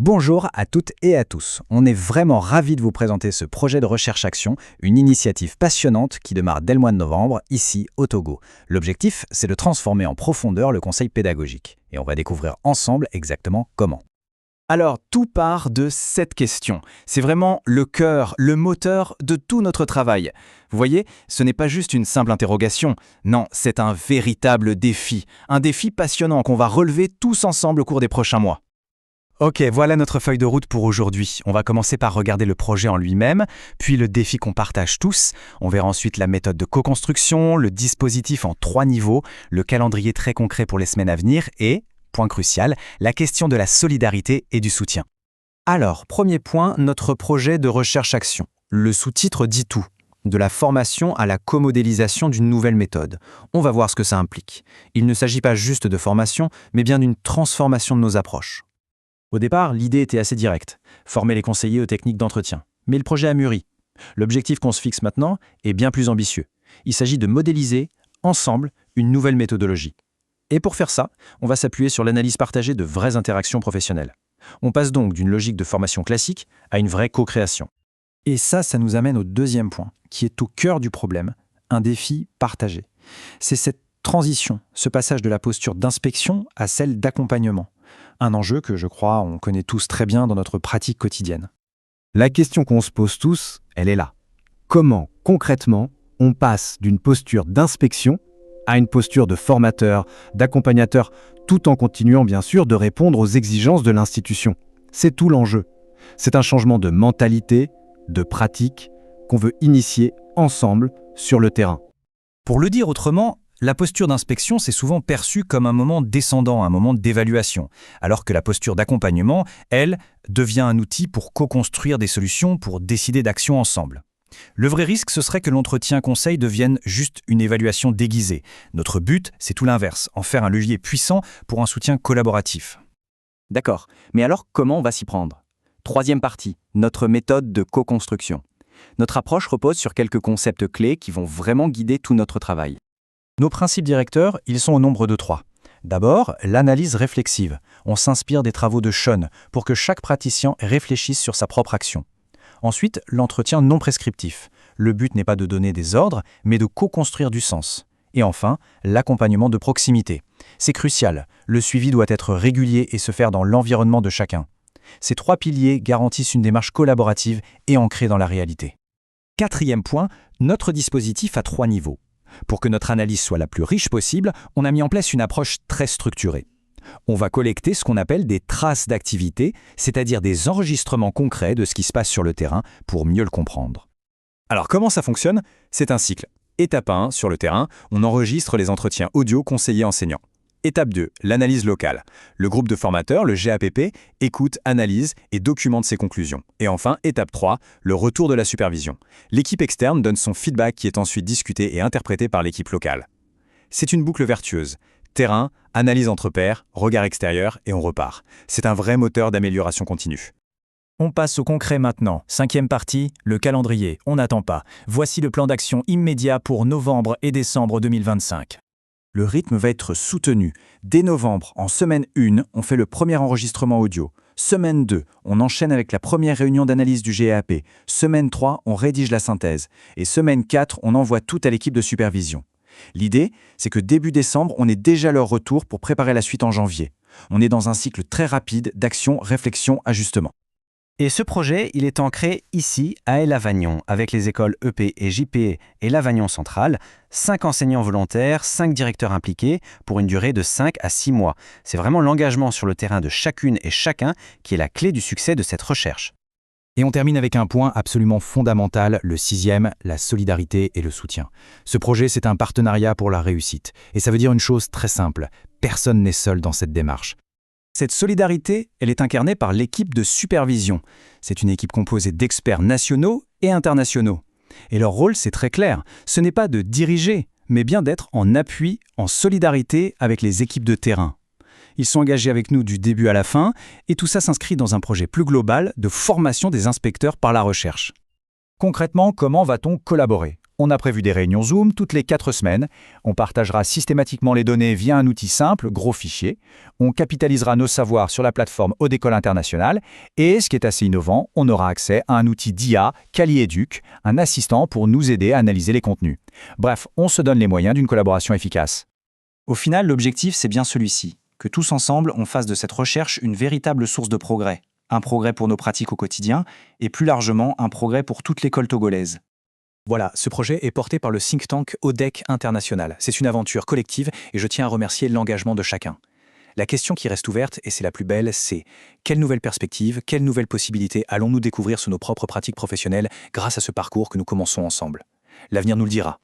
Bonjour à toutes et à tous. On est vraiment ravis de vous présenter ce projet de recherche-action, une initiative passionnante qui démarre dès le mois de novembre, ici au Togo. L'objectif, c'est de transformer en profondeur le conseil pédagogique. Et on va découvrir ensemble exactement comment. Alors, tout part de cette question. C'est vraiment le cœur, le moteur de tout notre travail. Vous voyez, ce n'est pas juste une simple interrogation. Non, c'est un véritable défi. Un défi passionnant qu'on va relever tous ensemble au cours des prochains mois. Ok, voilà notre feuille de route pour aujourd'hui. On va commencer par regarder le projet en lui-même, puis le défi qu'on partage tous. On verra ensuite la méthode de co-construction, le dispositif en 3 niveaux, le calendrier très concret pour les semaines à venir et, point crucial, la question de la solidarité et du soutien. Alors, premier point, notre projet de recherche-action. Le sous-titre dit tout. De la formation à la co-modélisation d'une nouvelle méthode. On va voir ce que ça implique. Il ne s'agit pas juste de formation, mais bien d'une transformation de nos approches. Au départ, l'idée était assez directe, former les conseillers aux techniques d'entretien. Mais le projet a mûri. L'objectif qu'on se fixe maintenant est bien plus ambitieux. Il s'agit de modéliser, ensemble, une nouvelle méthodologie. Et pour faire ça, on va s'appuyer sur l'analyse partagée de vraies interactions professionnelles. On passe donc d'une logique de formation classique à une vraie co-création. Et ça nous amène au deuxième point, qui est au cœur du problème, un défi partagé. C'est cette transition, ce passage de la posture d'inspection à celle d'accompagnement. Un enjeu que, je crois, on connaît tous très bien dans notre pratique quotidienne. La question qu'on se pose tous, elle est là. Comment, concrètement, on passe d'une posture d'inspection à une posture de formateur, d'accompagnateur, tout en continuant bien sûr de répondre aux exigences de l'institution? C'est tout l'enjeu. C'est un changement de mentalité, de pratique, qu'on veut initier ensemble sur le terrain. Pour le dire autrement, la posture d'inspection, c'est souvent perçu comme un moment descendant, un moment d'évaluation, alors que la posture d'accompagnement, elle, devient un outil pour co-construire des solutions, pour décider d'actions ensemble. Le vrai risque, ce serait que l'entretien-conseil devienne juste une évaluation déguisée. Notre but, c'est tout l'inverse, en faire un levier puissant pour un soutien collaboratif. D'accord, mais alors comment on va s'y prendre? Troisième partie, notre méthode de co-construction. Notre approche repose sur quelques concepts clés qui vont vraiment guider tout notre travail. Nos principes directeurs, ils sont au nombre de 3. D'abord, l'analyse réflexive. On s'inspire des travaux de Schoen pour que chaque praticien réfléchisse sur sa propre action. Ensuite, l'entretien non prescriptif. Le but n'est pas de donner des ordres, mais de co-construire du sens. Et enfin, l'accompagnement de proximité. C'est crucial, le suivi doit être régulier et se faire dans l'environnement de chacun. Ces 3 piliers garantissent une démarche collaborative et ancrée dans la réalité. Quatrième point, notre dispositif a 3 niveaux. Pour que notre analyse soit la plus riche possible, on a mis en place une approche très structurée. On va collecter ce qu'on appelle des traces d'activité, c'est-à-dire des enregistrements concrets de ce qui se passe sur le terrain pour mieux le comprendre. Alors comment ça fonctionne? C'est un cycle. Étape 1, sur le terrain, on enregistre les entretiens audio conseillers-enseignants. Étape 2, l'analyse locale. Le groupe de formateurs, le GAPP, écoute, analyse et documente ses conclusions. Et enfin, étape 3, le retour de la supervision. L'équipe externe donne son feedback qui est ensuite discuté et interprété par l'équipe locale. C'est une boucle vertueuse. Terrain, analyse entre pairs, regard extérieur et on repart. C'est un vrai moteur d'amélioration continue. On passe au concret maintenant. 5e partie, le calendrier. On n'attend pas. Voici le plan d'action immédiat pour novembre et décembre 2025. Le rythme va être soutenu. Dès novembre, en semaine 1, on fait le premier enregistrement audio. Semaine 2, on enchaîne avec la première réunion d'analyse du GAP. Semaine 3, on rédige la synthèse. Et semaine 4, on envoie tout à l'équipe de supervision. L'idée, c'est que début décembre, on ait déjà leur retour pour préparer la suite en janvier. On est dans un cycle très rapide d'action, réflexion, ajustement. Et ce projet, il est ancré ici, à El-Avagnon, avec les écoles EP et JP et l'Avagnon Central, 5 enseignants volontaires, 5 directeurs impliqués, pour une durée de 5 à 6 mois. C'est vraiment l'engagement sur le terrain de chacune et chacun qui est la clé du succès de cette recherche. Et on termine avec un point absolument fondamental, le 6e, la solidarité et le soutien. Ce projet, c'est un partenariat pour la réussite. Et ça veut dire une chose très simple, personne n'est seul dans cette démarche. Cette solidarité, elle est incarnée par l'équipe de supervision. C'est une équipe composée d'experts nationaux et internationaux. Et leur rôle, c'est très clair. Ce n'est pas de diriger, mais bien d'être en appui, en solidarité avec les équipes de terrain. Ils sont engagés avec nous du début à la fin, et tout ça s'inscrit dans un projet plus global de formation des inspecteurs par la recherche. Concrètement, comment va-t-on collaborer ? On a prévu des réunions Zoom toutes les 4 semaines. On partagera systématiquement les données via un outil simple, gros fichier. On capitalisera nos savoirs sur la plateforme Haute École Internationale. Et, ce qui est assez innovant, on aura accès à un outil d'IA, CaliEduc, un assistant pour nous aider à analyser les contenus. Bref, on se donne les moyens d'une collaboration efficace. Au final, l'objectif, c'est bien celui-ci, que tous ensemble, on fasse de cette recherche une véritable source de progrès. Un progrès pour nos pratiques au quotidien, et plus largement, un progrès pour toute l'école togolaise. Voilà, ce projet est porté par le think tank ODEC International. C'est une aventure collective et je tiens à remercier l'engagement de chacun. La question qui reste ouverte, et c'est la plus belle, c'est quelles nouvelles perspectives, quelles nouvelles possibilités allons-nous découvrir sur nos propres pratiques professionnelles grâce à ce parcours que nous commençons ensemble ? L'avenir nous le dira.